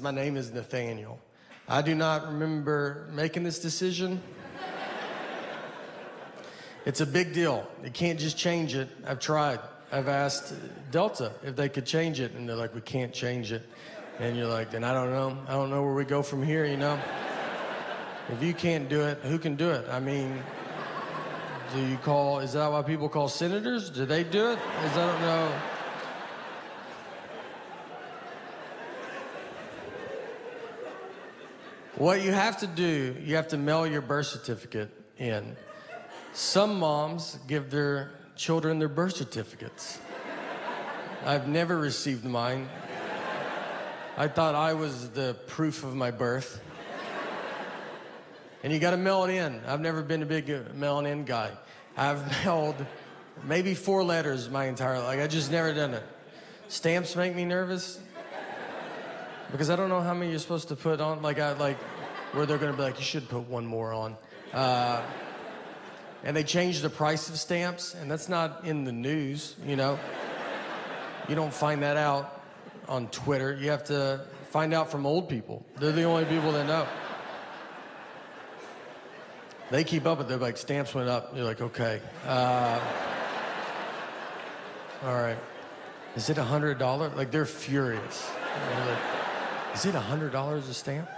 My name is Nathaniel. I do not remember making this decision. It's a big deal. You can't just change it. I've tried. I've asked Delta if they could change it, and they're like, we can't change it. And you're like, then I don't know. I don't know where we go from here, you know? If you can't do it, who can do it? I mean, is that why people call senators? Do they do it? I don't know. What you have to do, you have to mail your birth certificate in. Some moms give their children their birth certificates. I've never received mine. I thought I was the proof of my birth. And you gotta mail it in. I've never been a big mailing in guy. I've mailed maybe 4 letters my entire life. I just never done it. Stamps make me nervous because I don't know how many you're supposed to put on. Where they're gonna be like, you should put 1 more on. And they changed the price of stamps, and that's not in the news, you know? You don't find that out on Twitter. You have to find out from old people. They're the only people that know. They keep up with it. They're like, stamps went up. You're like, okay. All right. Is it $100? Like, they're furious. They're like, is it $100 a stamp?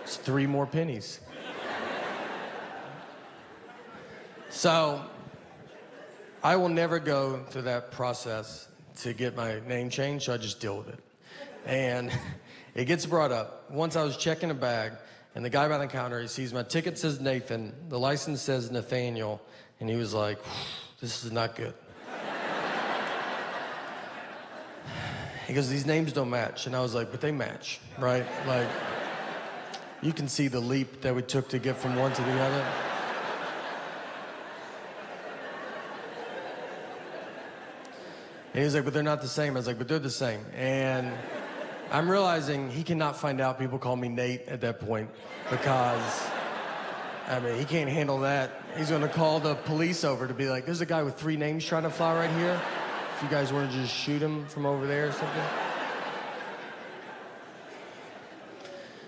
It's 3 more pennies. So, I will never go through that process to get my name changed, so I just deal with it. And it gets brought up. Once I was checking a bag, and the guy by the counter, he sees my ticket says Nathan, the license says Nathaniel, and he was like, this is not good. He goes, these names don't match. And I was like, but they match, right? Like, you can see the leap that we took to get from one to the other. And he was like, but they're not the same. I was like, but they're the same. And I'm realizing he cannot find out people call me Nate at that point because, I mean, he can't handle that. He's gonna call the police over to be like, there's a guy with 3 names trying to fly right here. If you guys wanna just shoot him from over there or something.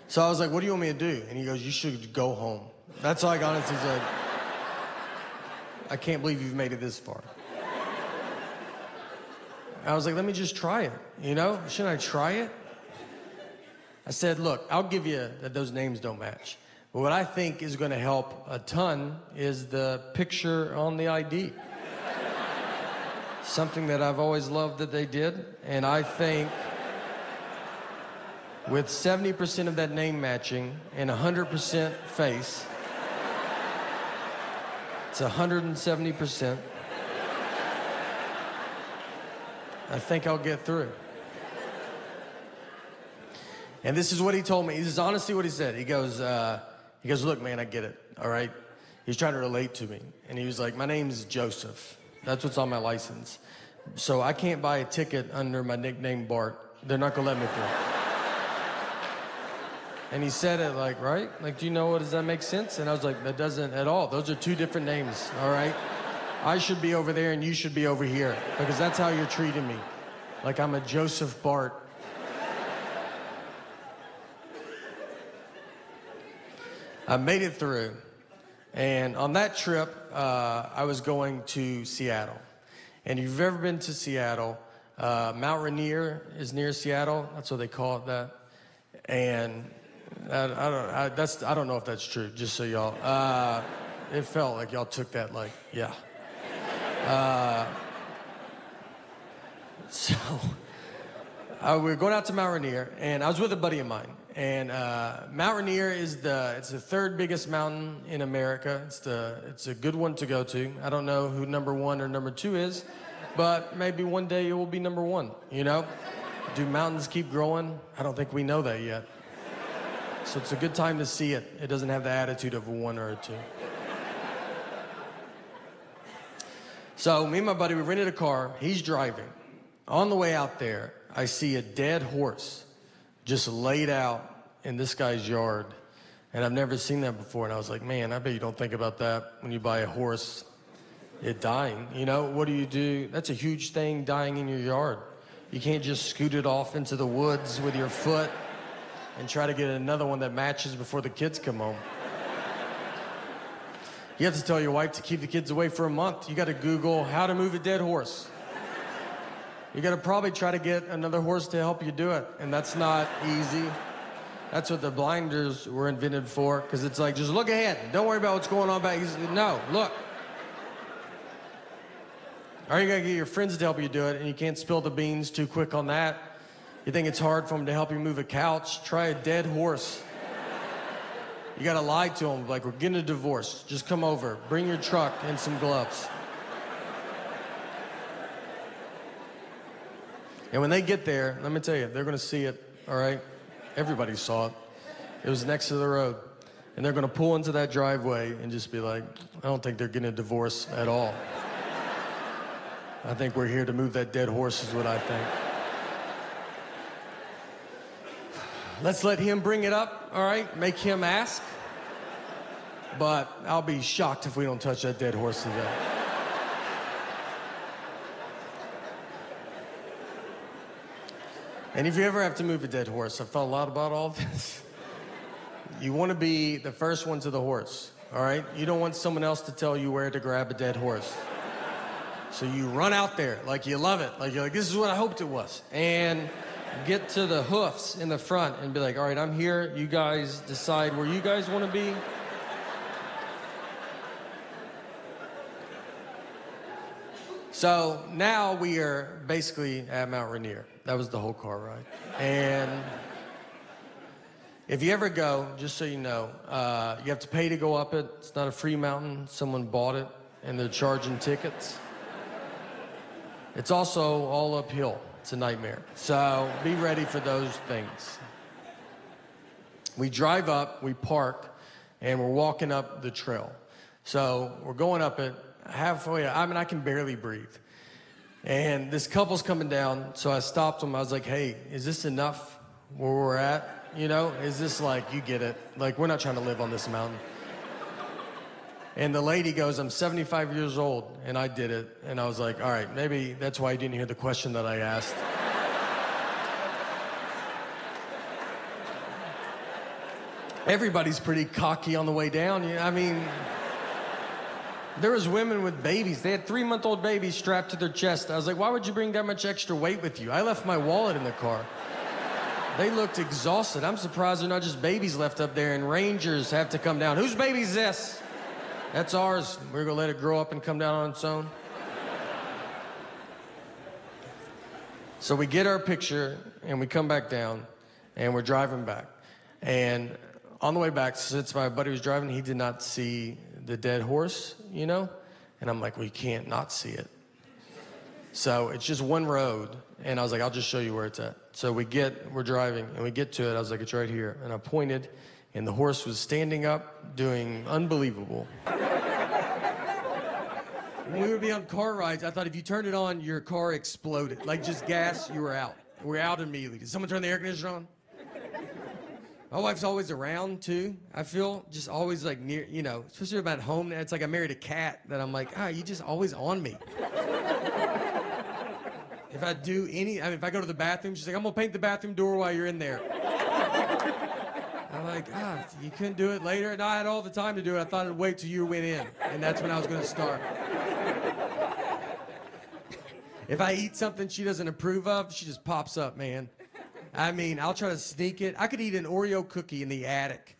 So I was like, what do you want me to do? And he goes, you should go home. That's all I got. He's like, I can't believe you've made it this far. I was like, let me just try it, you know? Shouldn't I try it? I said, look, I'll give you that those names don't match. But what I think is gonna help a ton is the picture on the ID. Something that I've always loved that they did. And I think with 70% of that name matching and 100% face, it's 170%. I think I'll get through. And this is what he told me. This is honestly what he said. He goes, look, man, I get it, all right? He's trying to relate to me. And he was like, my name's Joseph. That's what's on my license. So I can't buy a ticket under my nickname Bart. They're not gonna let me through. And he said it like, right? Like, do you know does that make sense? And I was like, that doesn't at all. Those are 2 different names, all right? I should be over there and you should be over here because that's how you're treating me. Like I'm a Joseph Bart. I made it through. And on that trip, I was going to Seattle. And if you've ever been to Seattle, Mount Rainier is near Seattle. That's what they call it that. And I don't know if that's true, just so y'all, it felt like y'all took that like, yeah. So we were going out to Mount Rainier, and I was with a buddy of mine. And Mount Rainier it's the 3rd biggest mountain in America. It's a good one to go to. I don't know who number 1 or number 2 is, but maybe one day it will be number 1, you know? Do mountains keep growing? I don't think we know that yet. So it's a good time to see it. It doesn't have the attitude of a 1 or a 2. So me and my buddy, we rented a car. He's driving. On the way out there, I see a dead horse just laid out in this guy's yard. And I've never seen that before. And I was like, man, I bet you don't think about that when you buy a horse, it dying. You know, what do? That's a huge thing, dying in your yard. You can't just scoot it off into the woods with your foot. and try to get another one that matches before the kids come home. You have to tell your wife to keep the kids away for a month. You got to Google how to move a dead horse. You got to probably try to get another horse to help you do it, and that's not easy. That's what the blinders were invented for, because it's like, just look ahead. Don't worry about what's going on back. No, look. Or you gotta get your friends to help you do it, and you can't spill the beans too quick on that. You think it's hard for them to help you move a couch? Try a dead horse. You gotta lie to them, like, we're getting a divorce. Just come over, bring your truck and some gloves. And when they get there, let me tell you, they're gonna see it, all right? Everybody saw it. It was next to the road. And they're gonna pull into that driveway and just be like, I don't think they're getting a divorce at all. I think we're here to move that dead horse is what I think. Let's let him bring it up, all right? Make him ask. But I'll be shocked if we don't touch that dead horse today. And if you ever have to move a dead horse, I've thought a lot about all this. You want to be the first one to the horse, all right? You don't want someone else to tell you where to grab a dead horse. So you run out there like you love it. Like you're like, this is what I hoped it was. And get to the hoofs in the front and be like, all right, I'm here. You guys decide where you guys want to be. So now we are basically at Mount Rainier. That was the whole car ride. And if you ever go, just so you know, you have to pay to go up it. It's not a free mountain. Someone bought it, and they're charging tickets. It's also all uphill. It's a nightmare. So be ready for those things. We drive up, we park, and we're walking up the trail. So we're going up it. Halfway, I can barely breathe. And this couple's coming down, so I stopped them. I was like, hey, is this enough where we're at? You know, is this like, you get it? Like, we're not trying to live on this mountain. And the lady goes, I'm 75 years old, and I did it. And I was like, all right, maybe that's why you didn't hear the question that I asked. Everybody's pretty cocky on the way down. I mean, there was women with babies. They had 3-month-old babies strapped to their chest. I was like, why would you bring that much extra weight with you? I left my wallet in the car. They looked exhausted. I'm surprised they're not just babies left up there and rangers have to come down. Whose baby's this? That's ours. We're gonna let it grow up and come down on its own. So we get our picture and we come back down and we're driving back. And on the way back, since my buddy was driving, he did not see the dead horse, you know? And I'm like, well, you can't not see it. So it's just one road. And I was like, I'll just show you where it's at. So we're driving and we get to it. I was like, it's right here. And I pointed and the horse was standing up doing unbelievable. When we would be on car rides, I thought if you turned it on, your car exploded. Like just gas, you were out. We're out immediately. Did someone turn the air conditioner on? My wife's always around too. I feel just always like near, you know, especially about home. It's like I married a cat that I'm like, you just always on me. If I do if I go to the bathroom, she's like, I'm gonna paint the bathroom door while you're in there. I'm like, you couldn't do it later? No, I had all the time to do it. I thought I'd wait till you went in, and that's when I was gonna start. If I eat something she doesn't approve of, she just pops up, man. I mean, I'll try to sneak it. I could eat an Oreo cookie in the attic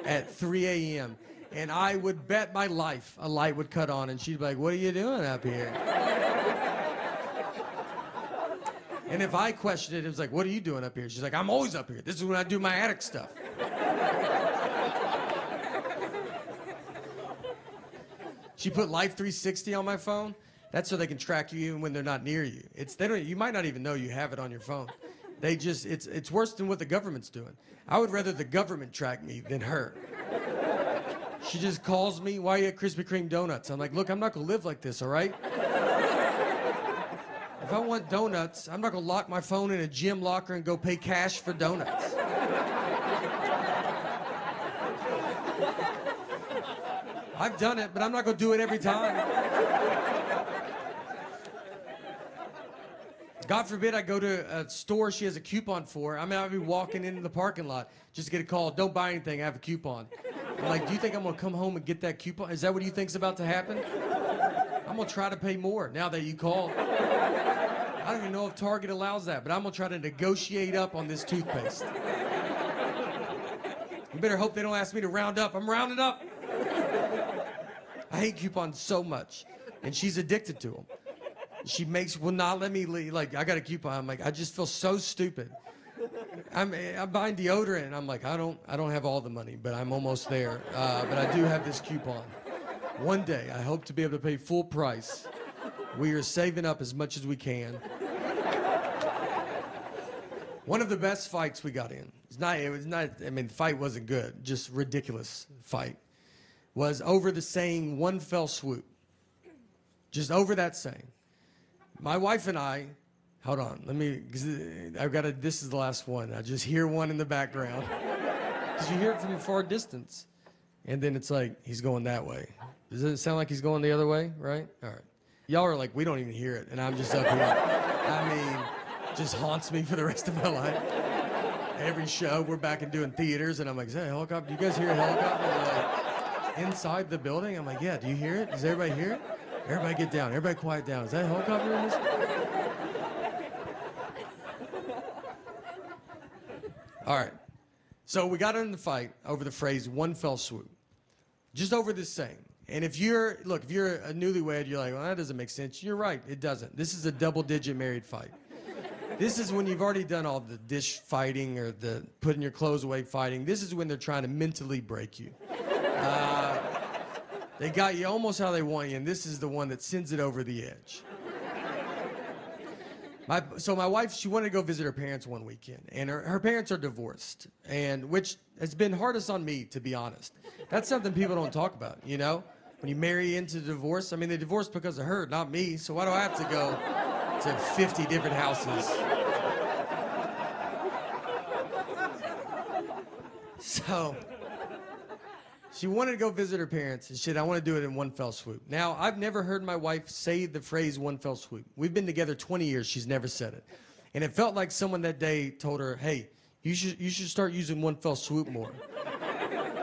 at 3 a.m., and I would bet my life a light would cut on, and she'd be like, what are you doing up here? And if I questioned it, it was like, what are you doing up here? She's like, I'm always up here. This is when I do my attic stuff. She put Life 360 on my phone. That's so they can track you even when they're not near you. You might not even know you have it on your phone. It's worse than what the government's doing. I would rather the government track me than her. She just calls me, why are you at Krispy Kreme donuts? I'm like, look, I'm not gonna live like this, all right? If I want donuts, I'm not gonna lock my phone in a gym locker and go pay cash for donuts. I've done it, but I'm not gonna do it every time. God forbid I go to a store she has a coupon for. I mean, I'll be walking into the parking lot, just get a call, don't buy anything, I have a coupon. I'm like, do you think I'm gonna come home and get that coupon? Is that what you think's about to happen? I'm gonna try to pay more now that you called. I don't even know if Target allows that, but I'm gonna try to negotiate up on this toothpaste. You better hope they don't ask me to round up. I'm rounding up. I hate coupons so much, and she's addicted to them. She will not let me leave. Like, I got a coupon. I'm like, I just feel so stupid. I'm buying deodorant, and I'm like, I don't have all the money, but I'm almost there. But I do have this coupon. One day, I hope to be able to pay full price. We are saving up as much as we can. One of the best fights we got in, the fight wasn't good, just ridiculous fight, was over the saying, one fell swoop. Just over that saying. My wife and I, hold on, this is the last one. I just hear one in the background. Because you hear it from a far distance. And then it's like, he's going that way. Does it sound like he's going the other way, right? All right. Y'all are like, we don't even hear it, and I'm just up here. I mean, just haunts me for the rest of my life. Every show, we're back and doing theaters, and I'm like, is that a helicopter? Do you guys hear a helicopter? And they're like, inside the building? I'm like, yeah, do you hear it? Does everybody hear it? Everybody get down. Everybody quiet down. Is that a helicopter in this? All right. So we got in the fight over the phrase, one fell swoop. Just over this saying. And if you're a newlywed, you're like, well, that doesn't make sense. You're right, it doesn't. This is a double-digit married fight. This is when you've already done all the dish fighting or the putting your clothes away fighting. This is when they're trying to mentally break you. They got you almost how they want you, and this is the one that sends it over the edge. So my wife, she wanted to go visit her parents one weekend, and her parents are divorced, and which has been hardest on me, to be honest. That's something people don't talk about, you know? When you marry into divorce, I mean, they divorced because of her, not me, so why do I have to go to 50 different houses? So she wanted to go visit her parents, and shit, I want to do it in one fell swoop. Now, I've never heard my wife say the phrase one fell swoop. We've been together 20 years, she's never said it. And it felt like someone that day told her, hey, you should start using one fell swoop more.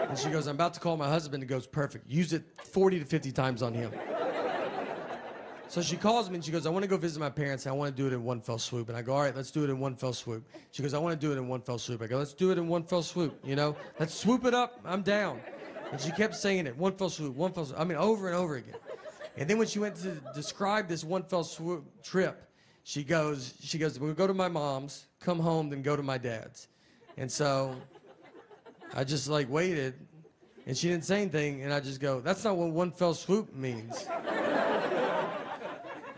And she goes, I'm about to call my husband, and goes, perfect, use it 40 to 50 times on him. So she calls me, and she goes, I want to go visit my parents, and I want to do it in one fell swoop. And I go, all right, let's do it in one fell swoop. She goes, I want to do it in one fell swoop. I go, let's do it in one fell swoop, you know? Let's swoop it up, I'm down. And she kept saying it, one fell swoop, I mean, over and over again. And then when she went to describe this one fell swoop trip, she goes, we'll go to my mom's, come home, then go to my dad's. And so I just like waited, and she didn't say anything, and I just go, that's not what one fell swoop means.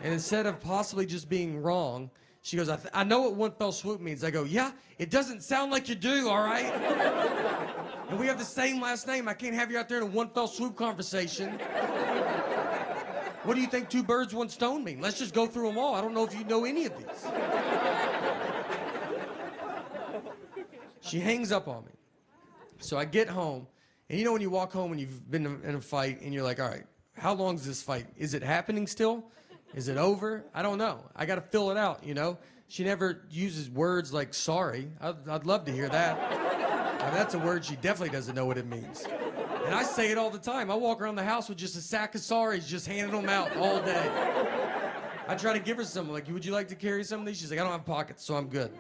And instead of possibly just being wrong, she goes, I know what one fell swoop means. I go, yeah, it doesn't sound like you do, all right? And we have the same last name. I can't have you out there in a one fell swoop conversation. What do you think two birds, one stone mean? Let's just go through them all. I don't know if you know any of these. She hangs up on me. So I get home, and you know when you walk home and you've been in a fight, and you're like, all right, how long is this fight? Is it happening still? Is it over? I don't know. I got to fill it out, you know? She never uses words like sorry. I'd love to hear that. I mean, that's a word she definitely doesn't know what it means. And I say it all the time. I walk around the house with just a sack of sorries, just handing them out all day. I try to give her some, like, would you like to carry some of these? She's like, I don't have pockets, so I'm good.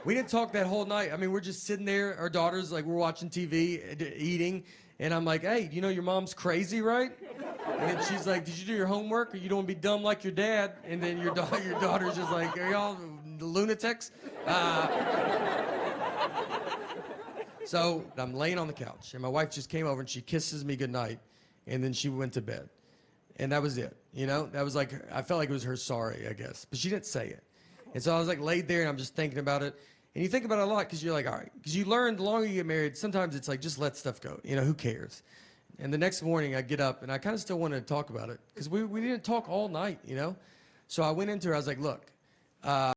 We didn't talk that whole night. I mean, we're just sitting there, our daughters, like, we're watching TV, eating, and I'm like, hey, you know your mom's crazy, right? And then she's like, did you do your homework, or you don't want to be dumb like your dad? And then your daughter's just like, are y'all lunatics? So I'm laying on the couch, and my wife just came over, and she kisses me goodnight, and then she went to bed. And that was it, you know? That was like, I felt like it was her sorry, I guess. But she didn't say it. And so I was like laid there, and I'm just thinking about it. And you think about it a lot, because you're like, all right. Because you learn the longer you get married, sometimes it's like, just let stuff go. You know, who cares? And the next morning I get up, and I kind of still wanted to talk about it. Because we didn't talk all night, you know? So I went into her, I was like, look,